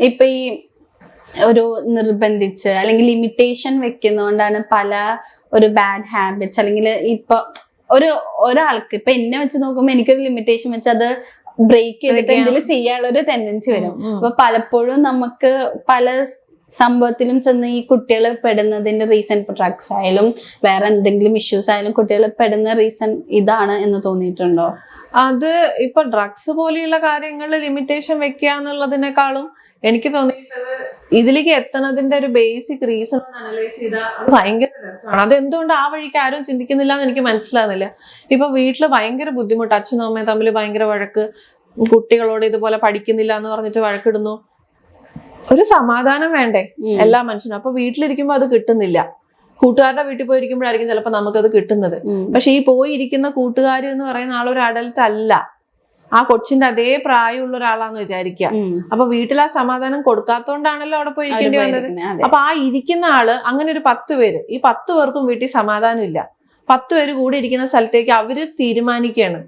ഇപ്പൊ ഈ ഒരു നിർബന്ധിച്ച് അല്ലെങ്കിൽ ലിമിറ്റേഷൻ വെക്കുന്നോണ്ടാണ് പല ഒരു ബാഡ് ഹാബിറ്റ്സ് അല്ലെങ്കിൽ ഇപ്പൊ ഒരാൾക്ക് ഇപ്പൊ എന്നെ വെച്ച് നോക്കുമ്പോ എനിക്കൊരു ലിമിറ്റേഷൻ വെച്ച് അത് ബ്രേക്ക് ചെയ്തിട്ട് എന്തെങ്കിലും ചെയ്യാനുള്ള ഒരു ടെൻഡൻസി വരും. അപ്പൊ പലപ്പോഴും നമുക്ക് പല സംഭവത്തിലും ചെന്ന് ഈ കുട്ടികൾ പെടുന്നതിന്റെ റീസൺ ഇപ്പൊ ഡ്രഗ്സ് ആയാലും വേറെ എന്തെങ്കിലും ഇഷ്യൂസ് ആയാലും കുട്ടികൾ പെടുന്ന റീസൺ ഇതാണ് എന്ന് തോന്നിയിട്ടുണ്ടോ? അത് ഇപ്പൊ ഡ്രഗ്സ് പോലെയുള്ള കാര്യങ്ങളിൽ ലിമിറ്റേഷൻ വെക്കുക എന്നുള്ളതിനേക്കാളും എനിക്ക് തോന്നിയിട്ടുള്ളത് ഇതിലേക്ക് എത്തുന്നതിന്റെ ഒരു ബേസിക് റീസൺ ഒന്ന് അനലൈസ് ചെയ്താൽ അത് ഭയങ്കര രസമാണ്. അതെന്തുകൊണ്ട് ആ വഴിക്ക് ആരും ചിന്തിക്കുന്നില്ല എന്ന് എനിക്ക് മനസ്സിലാകുന്നില്ല. ഇപ്പൊ വീട്ടില് ഭയങ്കര ബുദ്ധിമുട്ട്, അച്ഛനും അമ്മയും തമ്മിൽ ഭയങ്കര വഴക്ക്, കുട്ടികളോട് ഇതുപോലെ പഠിക്കുന്നില്ല എന്ന് പറഞ്ഞിട്ട് വഴക്കിടുന്നു. ഒരു സമാധാനം വേണ്ടേ എല്ലാ മനുഷ്യനും? അപ്പൊ വീട്ടിലിരിക്കുമ്പോ അത് കിട്ടുന്നില്ല. കൂട്ടുകാരുടെ വീട്ടിൽ പോയിരിക്കുമ്പോഴായിരിക്കും ചിലപ്പോൾ നമുക്കത് കിട്ടുന്നത്. പക്ഷെ ഈ പോയിരിക്കുന്ന കൂട്ടുകാർ എന്ന് പറയുന്ന ആളൊരു അഡൽട്ട് അല്ല, ആ കൊച്ചിന്റെ അതേ പ്രായമുള്ള ഒരാളാന്ന് വിചാരിക്കുക. അപ്പൊ വീട്ടിൽ ആ സമാധാനം കൊടുക്കാത്തോണ്ടാണല്ലോ അവിടെ പോയി ഇരിക്കേണ്ടി വന്നത്. അപ്പൊ ആ ഇരിക്കുന്ന ആള് അങ്ങനെ ഒരു 10 പേര്, ഈ 10 പേർക്കും വീട്ടിൽ സമാധാനം ഇല്ല. 10 പേര് കൂടി ഇരിക്കുന്ന സ്ഥലത്തേക്ക് അവര് തീരുമാനിക്കുകയാണ്,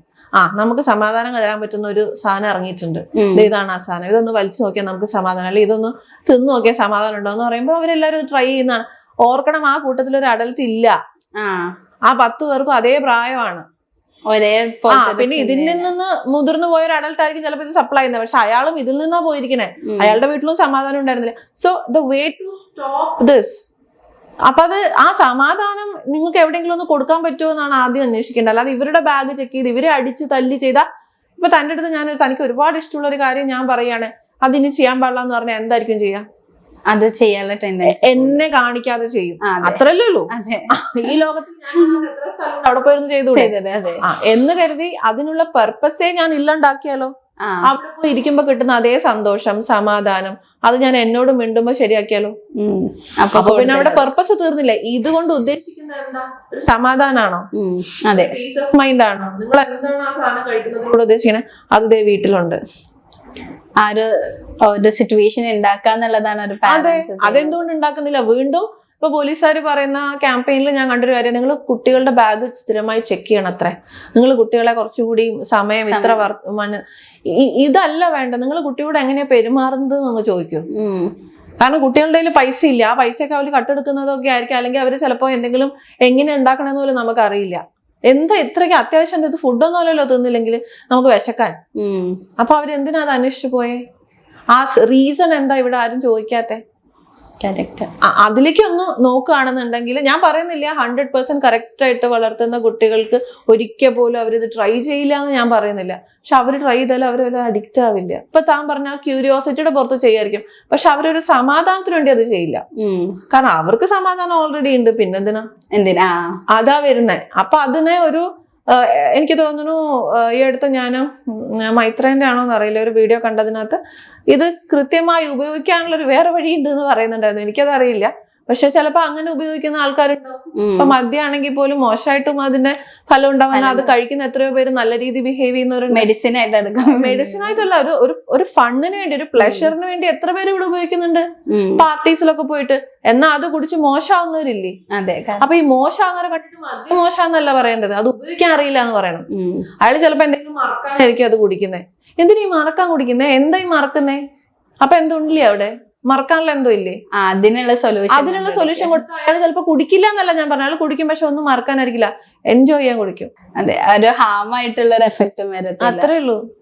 നമുക്ക് സമാധാനം തരാൻ പറ്റുന്ന ഒരു സാധനം ഇറങ്ങിയിട്ടുണ്ട്, ഇതാണ് ആ സാധനം, ഇതൊന്ന് വലിച്ചു നോക്കിയാൽ നമുക്ക് സമാധാനം, അല്ലെ ഇതൊന്ന് തിന്നു നോക്കിയാൽ സമാധാനം ഉണ്ടോ എന്ന് പറയുമ്പോൾ അവരെല്ലാരും ട്രൈ ചെയ്യുന്നതാണ്. ഓർക്കണം, ആ കൂട്ടത്തിൽ ഒരു അഡൽട്ട് ഇല്ല, ആ 10 പേർക്കും അതേ പ്രായമാണ്. പിന്നെ ഇതിൽ നിന്ന് മുതിർന്നു പോയ ഒരു അഡൽട്ട് ആയിരിക്കും ചിലപ്പോൾ ഇത് സപ്ലൈ ചെയ്യുന്നത്, പക്ഷെ അയാളും ഇതിൽ നിന്നാ പോയിരിക്കണേ, അയാളുടെ വീട്ടിലും സമാധാനം ഉണ്ടായിരുന്നില്ല. So the way to stop this, അപ്പൊ അത് ആ സമാധാനം നിങ്ങൾക്ക് എവിടെയെങ്കിലും ഒന്ന് കൊടുക്കാൻ പറ്റുമോ എന്നാണ് ആദ്യം അന്വേഷിക്കേണ്ടത്. അല്ലാതെ ഇവരുടെ ബാഗ് ചെക്ക് ചെയ്ത് ഇവരെ അടിച്ച് തല്ലി ചെയ്താൽ, ഇപ്പൊ തന്റെ അടുത്ത് തനിക്ക് ഒരുപാട് ഇഷ്ടമുള്ള ഒരു കാര്യം ഞാൻ പറയാണ്, അതിനി ചെയ്യാൻ പാടില്ല എന്ന് പറഞ്ഞാൽ എന്തായിരിക്കും ചെയ്യാ? അത് ചെയ്യാനുള്ള ടെൻഡൻസി എന്നെ കാണിക്കാതെ ചെയ്യും, അത്രല്ലേ ഉള്ളൂ. ഈ ലോകത്തിൽ എത്ര സ്ഥലം അവിടെ പോയിരുന്നു ചെയ്തു എന്ന് കരുതി അതിനുള്ള പെർപ്പസേ ഞാൻ ഇല്ലാണ്ടാക്കിയാലോ? അവിടെ പോയി ഇരിക്കുമ്പോ കിട്ടുന്ന അതേ സന്തോഷം, സമാധാനം, അത് ഞാൻ എന്നോട് മിണ്ടുമ്പോ ശരിയാക്കിയാലോ? അപ്പൊ പിന്നെ അവിടെ പെർപ്പസ് തീർന്നില്ല. ഇതുകൊണ്ട് ഉദ്ദേശിക്കുന്നത് എന്താ? ഒരു സമാധാനാണോ? അതെ, പീസ് ഓഫ് മൈൻഡ് ആണോ? നിങ്ങൾ എന്താണ് ആ സാധനം കഴിക്കുന്നതിലൂടെ ഉദ്ദേശിക്കണേ? അത് ദേ വീട്ടിലുണ്ട്. ആ ഒരു സിറ്റുവേഷൻ ഉണ്ടാക്കാന്നുള്ളതാണ് ഒരു പാരന്റ്സ്. അതെന്തുകൊണ്ട് ഉണ്ടാക്കുന്നില്ല? വീണ്ടും ഇപ്പൊ പോലീസുകാർ പറയുന്ന ക്യാമ്പയിനിൽ ഞാൻ കണ്ടൊരു കാര്യം, നിങ്ങൾ കുട്ടികളുടെ ബാഗ് സ്ഥിരമായി ചെക്ക് ചെയ്യണം. അത്രേ, നിങ്ങൾ കുട്ടികളെ കുറച്ചുകൂടി സമയം ഇത്ര ഇതല്ല വേണ്ട, നിങ്ങൾ കുട്ടിയോട് എങ്ങനെയാ പെരുമാറുന്നത് എന്ന് ചോദിക്കൂ. കാരണം കുട്ടികളുടെ കയ്യിൽ പൈസ ഇല്ല, ആ പൈസയൊക്കെ അവർ കട്ടെടുക്കുന്നതൊക്കെ ആയിരിക്കും, അല്ലെങ്കിൽ അവർ ചിലപ്പോൾ എന്തെങ്കിലും എങ്ങനെ ഉണ്ടാക്കണമെന്ന് പോലും നമുക്ക് അറിയില്ല. എന്താ ഇത്രയ്ക്ക് അത്യാവശ്യം ഇത് ഫുഡൊന്നും അല്ലല്ലോ തിന്നില്ലെങ്കിൽ നമുക്ക് വിശക്കാൻ. അപ്പൊ അവരെന്തിനാ അത് അന്വേഷിച്ചു പോയേ? ആ റീസൺ എന്താ ഇവിടെ ആരും ചോദിക്കാത്തെ? അതിലേക്ക് ഒന്ന് നോക്കുകയാണെന്നുണ്ടെങ്കിൽ, ഞാൻ പറയുന്നില്ല 100% കറക്റ്റ് ആയിട്ട് വളർത്തുന്ന കുട്ടികൾക്ക് ഒരിക്കൽ പോലും അവരിത് ട്രൈ ചെയ്യില്ല എന്ന് ഞാൻ പറയുന്നില്ല. പക്ഷെ അവർ ട്രൈ ചെയ്താലും അവർ അഡിക്റ്റ് ആവില്ല. ഇപ്പൊ താൻ പറഞ്ഞ ക്യൂരിയോസിറ്റിയുടെ പുറത്ത് ചെയ്യായിരിക്കും, പക്ഷെ അവരൊരു സമാധാനത്തിന് വേണ്ടി അത് ചെയ്യില്ല. കാരണം അവർക്ക് സമാധാനം ഓൾറെഡി ഉണ്ട്, എന്തിനാ അതാ വരുന്നേ. അപ്പൊ അതിനെ ഒരു എനിക്ക് തോന്നുന്നു ഈ അടുത്ത് ഞാൻ മൈത്രേന്റെ ആണോന്ന് അറിയില്ല, ഒരു വീഡിയോ കണ്ടതിനകത്ത് ഇത് കൃത്യമായി ഉപയോഗിക്കാനുള്ള ഒരു വേറെ വഴി ഉണ്ട് എന്ന് പറയുന്നുണ്ടായിരുന്നു. എനിക്കത് അറിയില്ല, പക്ഷെ ചിലപ്പോ അങ്ങനെ ഉപയോഗിക്കുന്ന ആൾക്കാരുണ്ടാവും. ഇപ്പൊ മദ്യമാണെങ്കിൽ പോലും മോശമായിട്ടും അതിന്റെ ഫലം ഉണ്ടാവാൻ അത് കഴിക്കുന്ന എത്രയോ പേര് നല്ല രീതി ബിഹേവ് ചെയ്യുന്നവരുണ്ട്. മെഡിസിൻ ആയിട്ടല്ല, ഒരു ഫണ്ടിന് വേണ്ടി, ഒരു പ്ലഷറിന് വേണ്ടി എത്ര പേര് ഇവിടെ ഉപയോഗിക്കുന്നുണ്ട് പാർട്ടീസിലൊക്കെ പോയിട്ട്. എന്നാ അത് കുടിച്ച് മോശമാവുന്നവരില്ലേ? അതെ. അപ്പൊ ഈ മോശമാവുന്നവരെ കണ്ടിട്ട് മദ്യം മോശമെന്നല്ല പറയേണ്ടത്, അത് ഉപയോഗിക്കാൻ അറിയില്ല എന്ന് പറയണം. അയാൾ ചിലപ്പോ എന്തെങ്കിലും മറക്കാനായിരിക്കും അത് കുടിക്കുന്നത്. എന്തിനാ ഈ മറക്കാൻ കുടിക്കുന്നേ? എന്താ ഈ മറക്കുന്നേ? അപ്പൊ എന്തുണ്ടില്ലേ അവിടെ? മറക്കാനുള്ള എന്തോ ഇല്ലേ? അതിനുള്ള സൊല്യൂഷൻ കൊടുത്താൽ അയാൾ ചിലപ്പോ കുടിക്കില്ല എന്നല്ല ഞാൻ പറഞ്ഞ, അയാൾ കുടിക്കും, പക്ഷെ ഒന്നും മറക്കാനായിരിക്കില്ല, എൻജോയ് ചെയ്യാൻ കുടിക്കും. അതെ, ഒരു ഹാം ആയിട്ടുള്ള ഒരു എഫക്റ്റും വരത്തില്ല. അത്രേ ഉള്ളൂ.